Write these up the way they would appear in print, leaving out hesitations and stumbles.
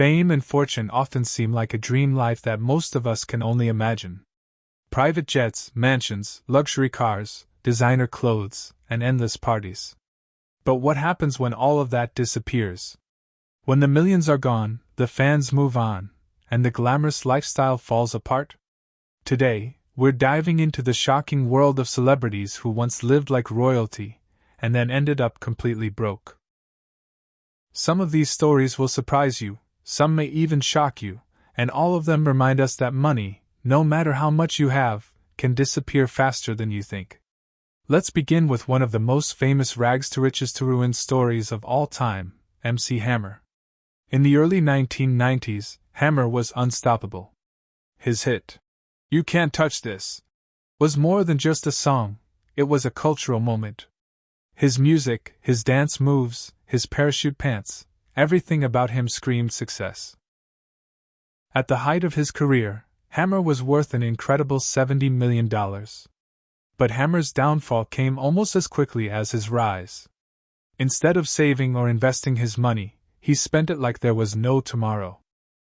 Fame and fortune often seem like a dream life that most of us can only imagine. Private jets, mansions, luxury cars, designer clothes, and endless parties. But what happens when all of that disappears? When the millions are gone, the fans move on, and the glamorous lifestyle falls apart? Today, we're diving into the shocking world of celebrities who once lived like royalty, and then ended up completely broke. Some of these stories will surprise you, some may even shock you, and all of them remind us that money, no matter how much you have, can disappear faster than you think. Let's begin with one of the most famous rags to riches to ruin stories of all time, MC Hammer. In the early 1990s, Hammer was unstoppable. His hit, "You Can't Touch This," was more than just a song, it was a cultural moment. His music, his dance moves, his parachute pants, everything about him screamed success. At the height of his career, Hammer was worth an incredible $70 million. But Hammer's downfall came almost as quickly as his rise. Instead of saving or investing his money, he spent it like there was no tomorrow.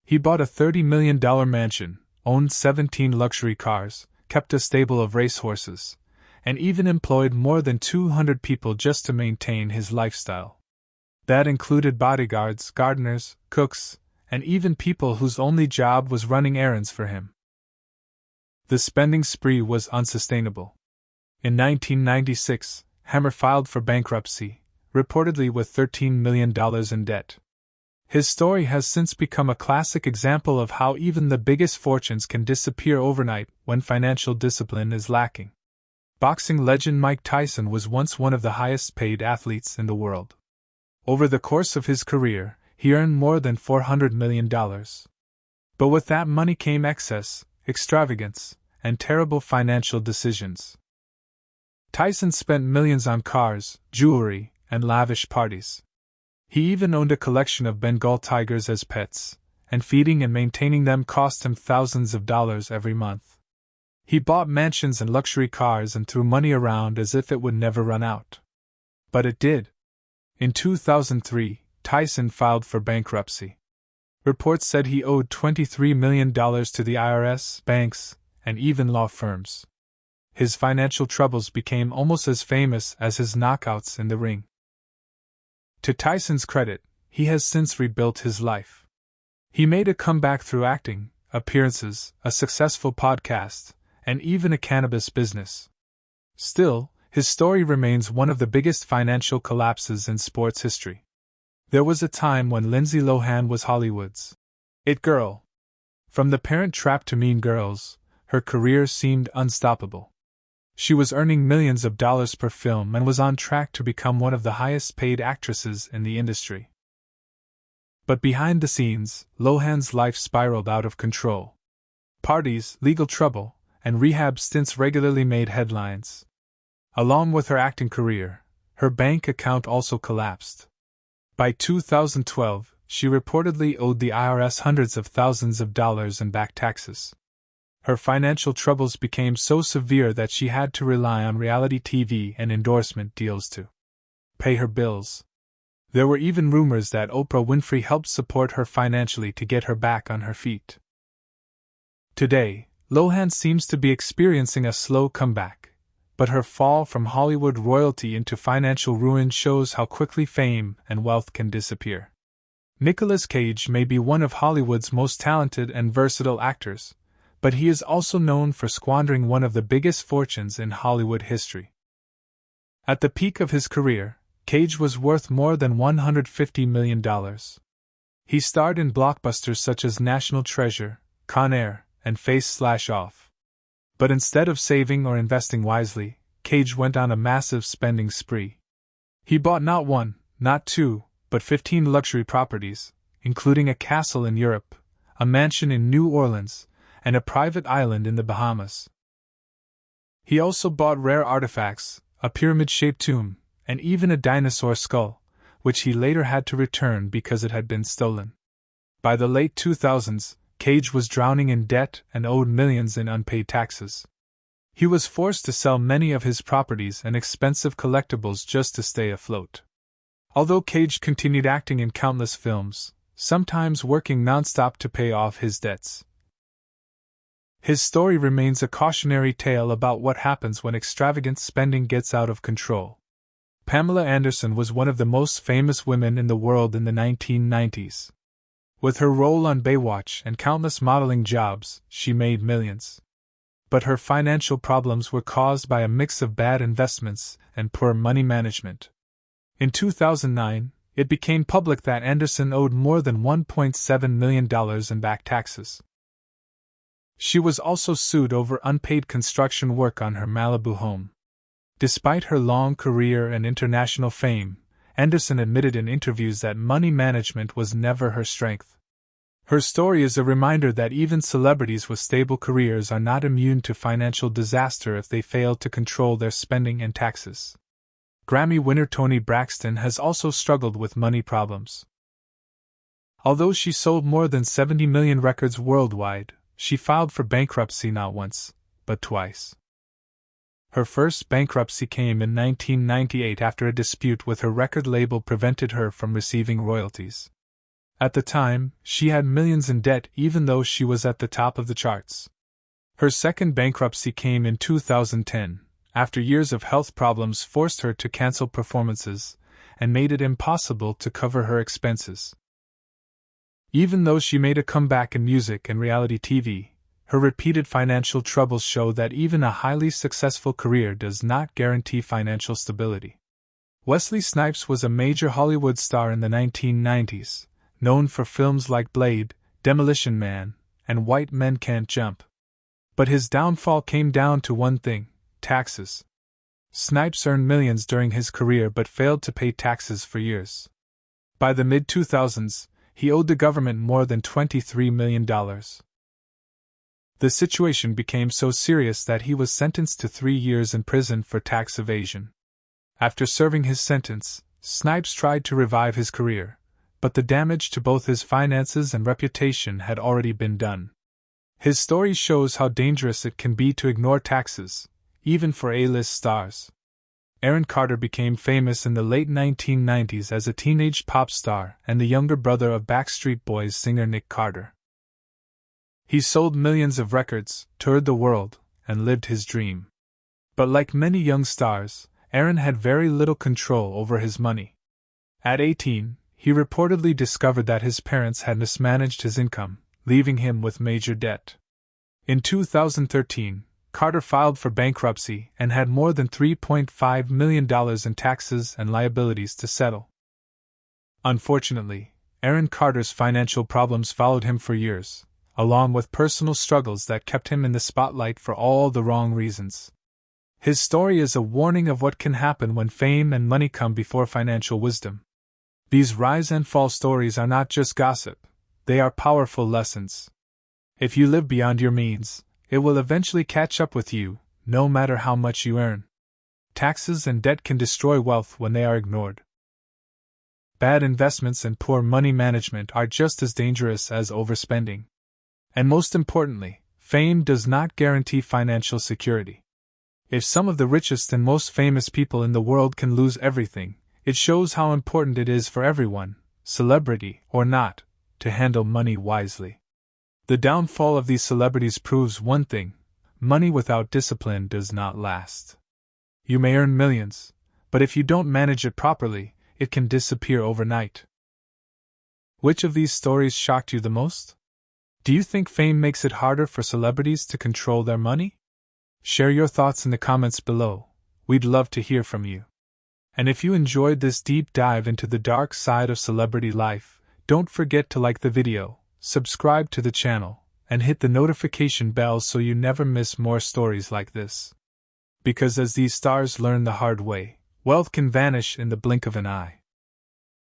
He bought a $30 million mansion, owned 17 luxury cars, kept a stable of racehorses, and even employed more than 200 people just to maintain his lifestyle. That included bodyguards, gardeners, cooks, and even people whose only job was running errands for him. The spending spree was unsustainable. In 1996, Hammer filed for bankruptcy, reportedly with $13 million in debt. His story has since become a classic example of how even the biggest fortunes can disappear overnight when financial discipline is lacking. Boxing legend Mike Tyson was once one of the highest-paid athletes in the world. Over the course of his career, he earned more than $400 million. But with that money came excess, extravagance, and terrible financial decisions. Tyson spent millions on cars, jewelry, and lavish parties. He even owned a collection of Bengal tigers as pets, and feeding and maintaining them cost him thousands of dollars every month. He bought mansions and luxury cars and threw money around as if it would never run out. But it did. In 2003, Tyson filed for bankruptcy. Reports said he owed $23 million to the IRS, banks, and even law firms. His financial troubles became almost as famous as his knockouts in the ring. To Tyson's credit, he has since rebuilt his life. He made a comeback through acting, appearances, a successful podcast, and even a cannabis business. Still, his story remains one of the biggest financial collapses in sports history. There was a time when Lindsay Lohan was Hollywood's it girl. From The Parent Trap to Mean Girls, her career seemed unstoppable. She was earning millions of dollars per film and was on track to become one of the highest-paid actresses in the industry. But behind the scenes, Lohan's life spiraled out of control. Parties, legal trouble, and rehab stints regularly made headlines. Along with her acting career, her bank account also collapsed. By 2012, she reportedly owed the IRS hundreds of thousands of dollars in back taxes. Her financial troubles became so severe that she had to rely on reality TV and endorsement deals to pay her bills. There were even rumors that Oprah Winfrey helped support her financially to get her back on her feet. Today, Lohan seems to be experiencing a slow comeback, but her fall from Hollywood royalty into financial ruin shows how quickly fame and wealth can disappear. Nicolas Cage may be one of Hollywood's most talented and versatile actors, but he is also known for squandering one of the biggest fortunes in Hollywood history. At the peak of his career, Cage was worth more than $150 million. He starred in blockbusters such as National Treasure, Con Air, and Face/Off. But instead of saving or investing wisely, Cage went on a massive spending spree. He bought not one, not two, but 15 luxury properties, including a castle in Europe, a mansion in New Orleans, and a private island in the Bahamas. He also bought rare artifacts, a pyramid-shaped tomb, and even a dinosaur skull, which he later had to return because it had been stolen. By the late 2000s, Cage was drowning in debt and owed millions in unpaid taxes. He was forced to sell many of his properties and expensive collectibles just to stay afloat. Although Cage continued acting in countless films, sometimes working nonstop to pay off his debts. His story remains a cautionary tale about what happens when extravagant spending gets out of control. Pamela Anderson was one of the most famous women in the world in the 1990s. With her role on Baywatch and countless modeling jobs, she made millions. But her financial problems were caused by a mix of bad investments and poor money management. In 2009, it became public that Anderson owed more than $1.7 million in back taxes. She was also sued over unpaid construction work on her Malibu home. Despite her long career and international fame, Anderson admitted in interviews that money management was never her strength. Her story is a reminder that even celebrities with stable careers are not immune to financial disaster if they fail to control their spending and taxes. Grammy winner Toni Braxton has also struggled with money problems. Although she sold more than 70 million records worldwide, she filed for bankruptcy not once, but twice. Her first bankruptcy came in 1998 after a dispute with her record label prevented her from receiving royalties. At the time, she had millions in debt even though she was at the top of the charts. Her second bankruptcy came in 2010, after years of health problems forced her to cancel performances and made it impossible to cover her expenses. Even though she made a comeback in music and reality TV, her repeated financial troubles show that even a highly successful career does not guarantee financial stability. Wesley Snipes was a major Hollywood star in the 1990s, known for films like Blade, Demolition Man, and White Men Can't Jump. But his downfall came down to one thing: taxes. Snipes earned millions during his career but failed to pay taxes for years. By the mid-2000s, he owed the government more than $23 million. The situation became so serious that he was sentenced to 3 years in prison for tax evasion. After serving his sentence, Snipes tried to revive his career, but the damage to both his finances and reputation had already been done. His story shows how dangerous it can be to ignore taxes, even for A-list stars. Aaron Carter became famous in the late 1990s as a teenage pop star and the younger brother of Backstreet Boys singer Nick Carter. He sold millions of records, toured the world, and lived his dream. But like many young stars, Aaron had very little control over his money. At 18, he reportedly discovered that his parents had mismanaged his income, leaving him with major debt. In 2013, Carter filed for bankruptcy and had more than $3.5 million in taxes and liabilities to settle. Unfortunately, Aaron Carter's financial problems followed him for years, along with personal struggles that kept him in the spotlight for all the wrong reasons. His story is a warning of what can happen when fame and money come before financial wisdom. These rise and fall stories are not just gossip, they are powerful lessons. If you live beyond your means, it will eventually catch up with you, no matter how much you earn. Taxes and debt can destroy wealth when they are ignored. Bad investments and poor money management are just as dangerous as overspending. And most importantly, fame does not guarantee financial security. If some of the richest and most famous people in the world can lose everything, it shows how important it is for everyone, celebrity or not, to handle money wisely. The downfall of these celebrities proves one thing: money without discipline does not last. You may earn millions, but if you don't manage it properly, it can disappear overnight. Which of these stories shocked you the most? Do you think fame makes it harder for celebrities to control their money? Share your thoughts in the comments below. We'd love to hear from you. And if you enjoyed this deep dive into the dark side of celebrity life, don't forget to like the video, subscribe to the channel, and hit the notification bell so you never miss more stories like this. Because as these stars learn the hard way, wealth can vanish in the blink of an eye.